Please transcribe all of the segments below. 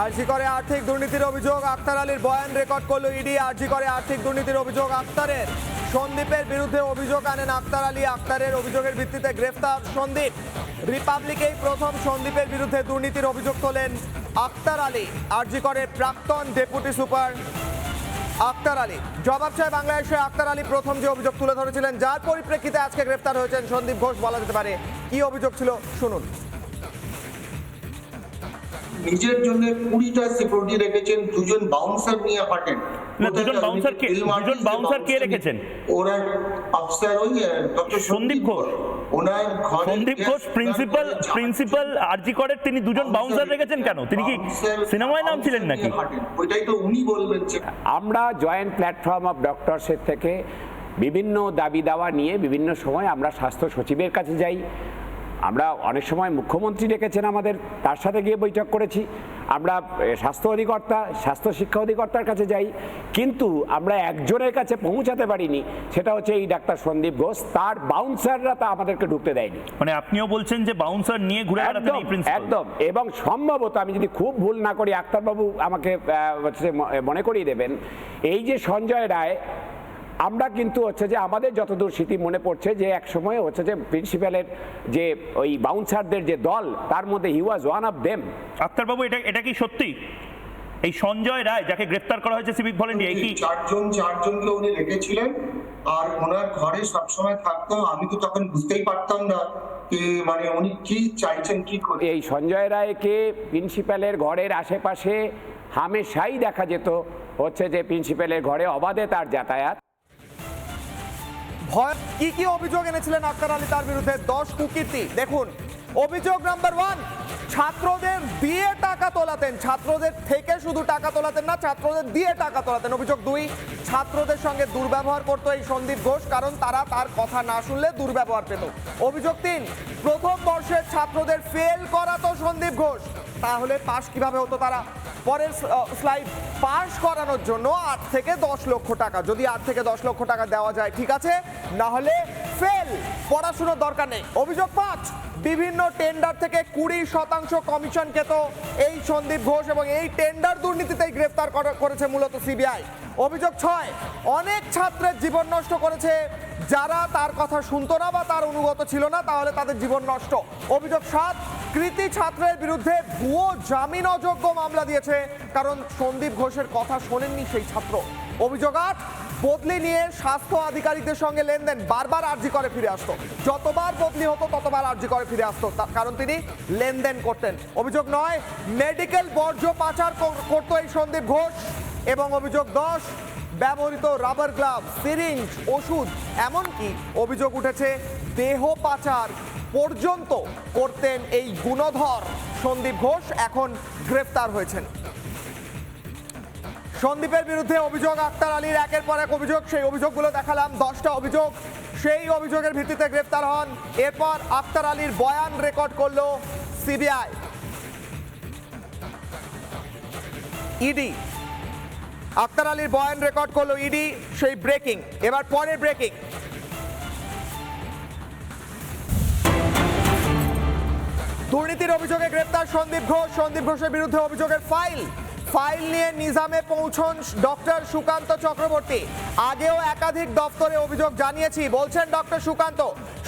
আরজি করে আর্থিক দুর্নীতির অভিযোগ, আক্তার আলীর বয়ান রেকর্ড করলো ইডি। আরজি করে আর্থিক দুর্নীতির অভিযোগ আক্তারের, সন্দীপের বিরুদ্ধে অভিযোগ আনেন আক্তার আলী। আক্তারের অভিযোগের ভিত্তিতে গ্রেফতার সন্দীপ। রিপাবলিকেই প্রথম সন্দীপের বিরুদ্ধে দুর্নীতির অভিযোগ তোলেন আক্তার আলী। আরজি করে প্রাক্তন ডেপুটি সুপার আক্তার আলী জবাব চায় বাংলাদেশে। আক্তার আলী প্রথম যে অভিযোগ তুলে ধরেছিলেন, যার পরিপ্রেক্ষিতে আজকে গ্রেফতার হয়েছেন সন্দীপ ঘোষ বলা যেতে পারে। কি অভিযোগ ছিল শুনুন। নিজের জন্য 20টা সিকিউরিটি রেখেছেন, দুজন বাউন্সার নিয়ে হাঁটেন। দুজন বাউন্সার কে রেখেছেন? ওনার অফিসার ওই ডক্টর সন্দীপ ঘোষ। ওনার ঘরে সন্দীপ ঘোষ প্রিন্সিপাল আরজি করের, তিনি দুজন বাউন্সার রেখেছেন কেন? তিনি কি সিনেমায় নাম ছিলেন নাকি? ওইটাই তো উনি বলবেন। আমরা জয়েন্ট প্ল্যাটফর্ম অফ ডক্টরসের থেকে বিভিন্ন দাবি দাওয়া নিয়ে বিভিন্ন সময় আমরা স্বাস্থ্য সচিবের কাছে যাই। আমরা অনেক সময় মুখ্যমন্ত্রী ডেকেছেন আমাদের, তার সাথে গিয়ে বৈঠক করেছি। আমরা স্বাস্থ্য অধিকর্তা, স্বাস্থ্য শিক্ষা অধিকর্তার কাছে যাই, কিন্তু আমরা একজনের কাছে পৌঁছাতে পারিনি, সেটা হচ্ছে এই ডাক্তার সন্দীপ ঘোষ। তার বাউন্সাররা তা আমাদেরকে ঢুকতে দেয়নি। মানে আপনিও বলছেন যে বাউন্সার নিয়ে ঘুরে বেড়াতেন এই প্রিন্সিপাল? একদম। এবং সম্ভবত আমি যদি খুব ভুল না করি, আক্তারবাবু আমাকে মনে করিয়ে দেবেন, এই যে সঞ্জয় রায়, আমরা কিন্তু হচ্ছে যে আমাদের যতদূর স্মৃতি মনে পড়ছে যে এক সময় হচ্ছে যে প্রিন্সিপালের যে ওই বাউন্সারদের যে দল, তার মধ্যে হি ওয়াজ ওয়ান অফ দেম। আক্তারবাবু, এটা কি সত্যি? এই সঞ্জয় রায় যাকে গ্রেফতার করা হয়েছে সিভিক ভলেন্টিয়ার, এই কি চারজনকে উনি রেখেছিলেন আর ওনার ঘরে সবসময় থাকতো। আমি তো তখন বুঝতেই পারতাম না যে মানে উনি কি চাইছেন, কি করে। এই সঞ্জয় রায়কে প্রিন্সিপালের ঘরের আশেপাশে হামেশাই দেখা যেত হচ্ছে যে প্রিন্সিপালের ঘরে অবাধে তার যাতায়াত। কি কি অভিযোগ এনেছিলেন আক্তার আলী তার বিরুদ্ধে? 10 কুকীর্তি। দেখুন, অভিযোগ নাম্বার 1, ছাত্রদের দিয়ে টাকা তোলাতেন। ছাত্রদের থেকে শুধু টাকা তোলাতেন না, ছাত্রদের দিয়ে টাকা তোলাতেন। অভিযোগ 2, ছাত্রদের সঙ্গে দুর্ব্যবহার করতো এই সন্দীপ ঘোষ, কারণ তারা তার কথা না শুনলে দুর্ব্যবহার পেত। অভিযোগ 3, প্রথম বর্ষের ছাত্রদের ফেল করাতো সন্দীপ ঘোষ। তাহলে পাশ কিভাবে হতো তারা? পরের স্লাইড, পাশ করানোর জন্য 8 থেকে 10 লক্ষ টাকা, যদি 8 থেকে 10 লক্ষ টাকা দেওয়া যায় ঠিক আছে, না হলে ফেল, পড়াশোনার দরকার নেই। অভিযোগ 5, বিভিন্ন টেন্ডার থেকে 20% কমিশন পেত এই সন্দীপ ঘোষ, এবং এই টেন্ডার দুর্নীতিতেই গ্রেফতার করেছে মূলত সিবিআই। অভিযোগ 6, অনেক ছাত্রের জীবন নষ্ট করেছে, যারা তার কথা শুনতো না বা তার অনুগত ছিল না, তাহলে তাদের জীবন নষ্ট। অভিযোগ 7, কৃতি ছাত্রের বিরুদ্ধে ভুয়ো জামিন অযোগ্য মামলা দিয়েছে, কারণ সন্দীপ ঘোষের কথা শোনেননি সেই ছাত্র। অভিযোগ 8, বদলি নিয়ে স্বাস্থ্য আধিকারিকদের সঙ্গে লেনদেন, বারবার আরজি করে ফিরে আসতো। যতবার বদলি হতো ততবার আরজি করে ফিরে আসতো, কারণ তিনি লেনদেন করতেন। অভিযোগ 9, মেডিকেল বর্জ্য পাচার করতো এই সন্দীপ ঘোষ। এবং অভিযোগ 10, ব্যবহৃত রাবার গ্লাভ, সিরিঞ্জ, ওষুধ, এমনকি অভিযোগ উঠেছে দেহ পাচার পর্যন্ত করতেন এই গুণধর সন্দীপ ঘোষ। এখন গ্রেফতার হয়েছেন। সন্দীপের বিরুদ্ধে অভিযোগ আক্তার আলীর একের পর এক অভিযোগ, সেই অভিযোগগুলো দেখালাম। 10টা অভিযোগ, সেই অভিযোগের ভিত্তিতে গ্রেফতার হন। এরপর আক্তার আলীর বয়ান রেকর্ড করলো সিবিআই, ইডি। আক্তার আলীর বয়ান রেকর্ড করলো ইডি, সেই ব্রেকিং। এবার পরের ব্রেকিং, দুর্নীতির অভিযোগে গ্রেফতার সন্দীপ ঘোষ। সন্দীপ ঘোষের বিরুদ্ধে অভিযোগের ফাইল নিয়ে নিজামে পৌঁছন ডক্টর সুকান্ত চক্রবর্তী। আগেও একাধিক দপ্তরে অভিযোগ জানিয়েছি, বলছেন ডক্টর সুকান্ত।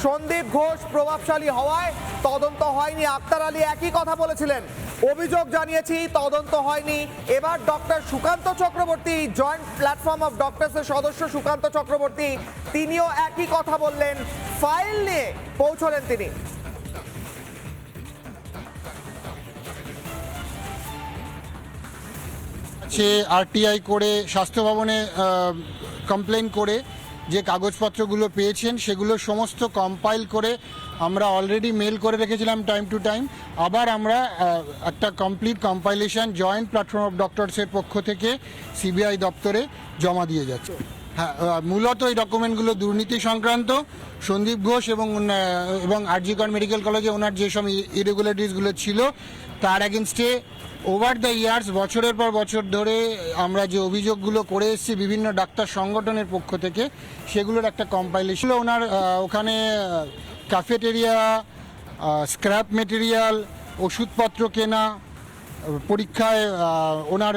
সন্দীপ ঘোষ প্রভাবশালী হওয়ায় তদন্ত হয়নি। আক্তার আলী একই কথা বলেছিলেন, অভিযোগ জানিয়েছি, তদন্ত হয়নি। এবার doctor Sukanta Chakraborty, joint platform of ডক্টরসের সদস্য সুকান্ত চক্রবর্তী, তিনিও একই কথা বললেন, ফাইল নিয়ে পৌঁছলেন তিনি। সে আরটিআই করে স্বাস্থ্য ভবনে কমপ্লেন করে যে কাগজপত্রগুলো পেয়েছেন সেগুলো সমস্ত কম্পাইল করে আমরা অলরেডি মেল করে রেখেছিলাম টাইম টু টাইম। আবার আমরা একটা complete compilation joint platform of ডক্টরসের পক্ষ থেকে সিবিআই দপ্তরে জমা দিয়ে যাচ্ছে। হ্যাঁ, মূলত এই ডকুমেন্টগুলো দুর্নীতি সংক্রান্ত। সন্দীপ ঘোষ এবং আরজি কর মেডিকেল কলেজে ওনার যেসব ইরেগুলারিটিসগুলো ছিল তার এগেনস্টে ওভার দ্য ইয়ার্স, বছরের পর বছর ধরে আমরা যে অভিযোগগুলো করে এসেছি বিভিন্ন ডাক্তার সংগঠনের পক্ষ থেকে, সেগুলোর একটা কম্পাইলেশন। ওনার ওখানে ক্যাফেটেরিয়া, স্ক্র্যাপ মেটেরিয়াল, ওষুধপত্র কেনা, পরীক্ষায় ওনার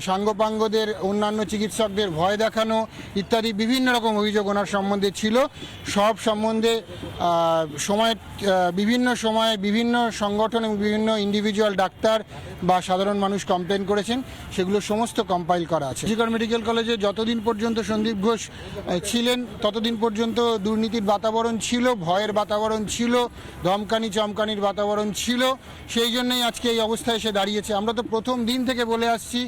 সাঙ্গপাঙ্গদের অন্যান্য চিকিৎসকদের ভয় দেখানো ইত্যাদি বিভিন্ন রকম অভিযোগ ওনার সম্বন্ধে ছিল। সব সম্বন্ধে বিভিন্ন সময়ে বিভিন্ন সংগঠন এবং বিভিন্ন ইন্ডিভিজুয়াল ডাক্তার বা সাধারণ মানুষ কমপ্লেন করেছেন, সেগুলো সমস্ত কম্পাইল করা আছে। জিকর মেডিকেল কলেজে যতদিন পর্যন্ত সন্দীপ ঘোষ ছিলেন ততদিন পর্যন্ত দুর্নীতির বাতাবরণ ছিল, ভয়ের বাতাবরণ ছিল, ধমকানি চমকানির বাতাবরণ ছিল। সেই জন্যই আজকে এই অবস্থায় এসে দাঁড়িয়েছে। আমরা তো প্রথম দিন থেকে বলে আসছি,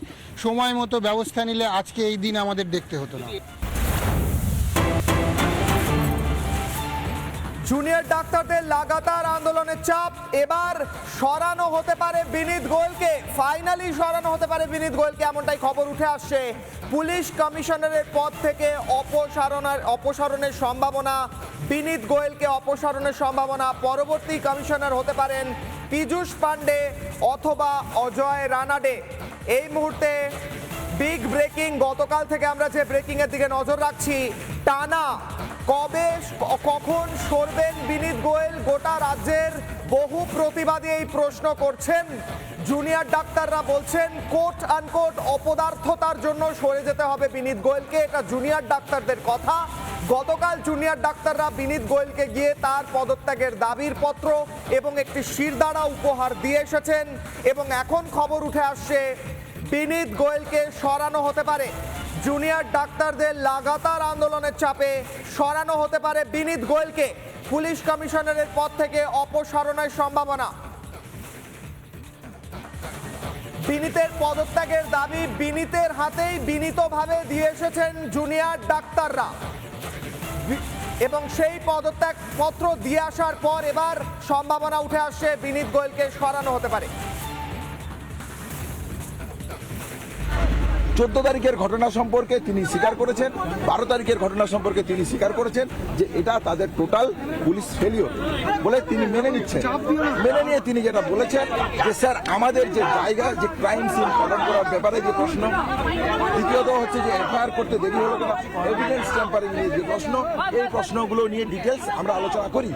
সময় মতো ব্যবস্থা নিলে আজকে এই দিন আমাদের দেখতে হতো না। জুনিয়র ডাক্তারদের লাগাতার আন্দোলনের চাপ, এবার সরানো হতে পারে বিনীত গোয়েলকে, ফাইনালি সরানো হতে পারে বিনীত গোয়েলকে, এমনটাই খবর উঠে আসছে। পুলিশ কমিশনারের পদ থেকে অপসারণের সম্ভাবনা, বিনীত গোয়েলকে অপসারণের সম্ভাবনা। পরবর্তী কমিশনার হতে পারেন পীযূষ পান্ডে অথবা অজয় রানাডে। এই মুহূর্তে বিগ ব্রেকিং, গতকাল থেকে আমরা যে ব্রেকিং এর দিকে নজর রাখছি, টানা কখন সরবেন বিনীত গোয়েল, গোটা রাজ্যের বহু প্রতিবাদী এই প্রশ্ন করছেন। জুনিয়র ডাক্তাররা বলছেন কোট আনকোট অপদার্থতার জন্য সরে যেতে হবে বিনীত গোয়েলকে, এটা জুনিয়র ডাক্তারদের কথা। গতকাল জুনিয়র ডাক্তাররা বিনীত গোয়েলকে গিয়ে তার পদত্যাগের দাবির পত্র এবং একটি শিরদাঁড়া উপহার দিয়ে এসেছেন, এবং এখন খবর উঠে আসছে বিনীত গোয়েলকে সরানো হতে পারে। জুনিয়র ডাক্তারদের লাগাতার আন্দোলনের চাপে সরানো হতে পারে বিনীত গোয়েলকে, পুলিশ কমিশনারের পদ থেকে অপসারণের সম্ভাবনা। বিনীতের পদত্যাগের দাবি বিনীতের হাতেই বিনীতভাবে দিয়ে এসেছেন জুনিয়র ডাক্তাররা, এবং সেই পদত্যাগ পত্র দিয়ে আসার পর এবার সম্ভাবনা উঠে আসছে বিনীত গোয়েলকে সরানো হতে পারে। 14 তারিখের ঘটনা সম্পর্কে তিনি স্বীকার করেছেন, 12 তারিখের ঘটনা সম্পর্কে তিনি স্বীকার করেছেন যে এটা তাদের টোটাল পুলিশ ফেলিওর বলে তিনি মেনে নিচ্ছেন। মেনে নিয়ে তিনি যেটা বলেছেন যে স্যার আমাদের যে জায়গা, যে ক্রাইম সিন তদন্ত করার ব্যাপারে যে প্রশ্ন, দ্বিতীয়ত হচ্ছে যে এফআইআর করতে দেরি হলো কিনা, এভিডেন্স ট্যাম্পারিং নিয়ে যে প্রশ্ন, এই প্রশ্নগুলো নিয়ে ডিটেলস আমরা আলোচনা করি।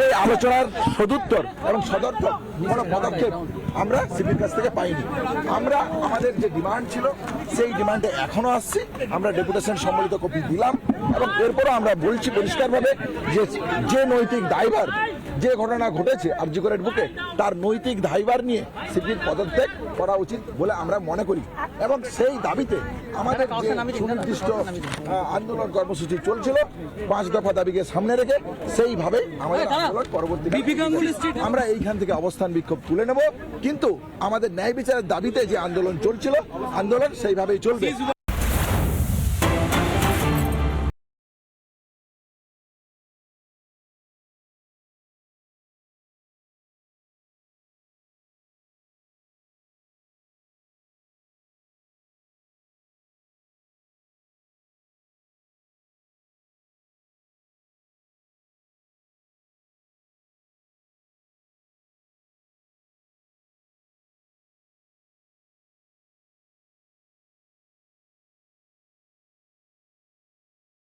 এই আলোচনার সদুত্তর এবং সদর্থক কোনো পদক্ষেপ আমরা সিপির কাছ থেকে পাইনি। আমরা আমাদের যে ডিমান্ড ছিল সেই ডিমান্ডে এখনো আসছি, আমরা ডেপুটেশন সম্বলিত কপি দিলাম, এবং এরপরও আমরা বলছি পরিষ্কারভাবে যে নৈতিক দায়ভার, যে ঘটনা ঘটেছে আরজি করের বুকে, তার নৈতিক দায়ভার নিয়ে সিপির পদত্যাগ করা উচিত বলে আমরা মনে করি। এবং সেই দাবিতে আমাদের যে সুনির্দিষ্ট আন্দোলন কর্মসূচি চলছিল 5 দফা দাবিকে সামনে রেখে, সেইভাবে আমাদের আন্দোলন পরবর্তী আমরা এইখান থেকে অবস্থান বিক্ষোভ তুলে নেব, কিন্তু আমাদের ন্যায় বিচারের দাবিতে যে আন্দোলন চলছিল, আন্দোলন সেইভাবেই চলবে।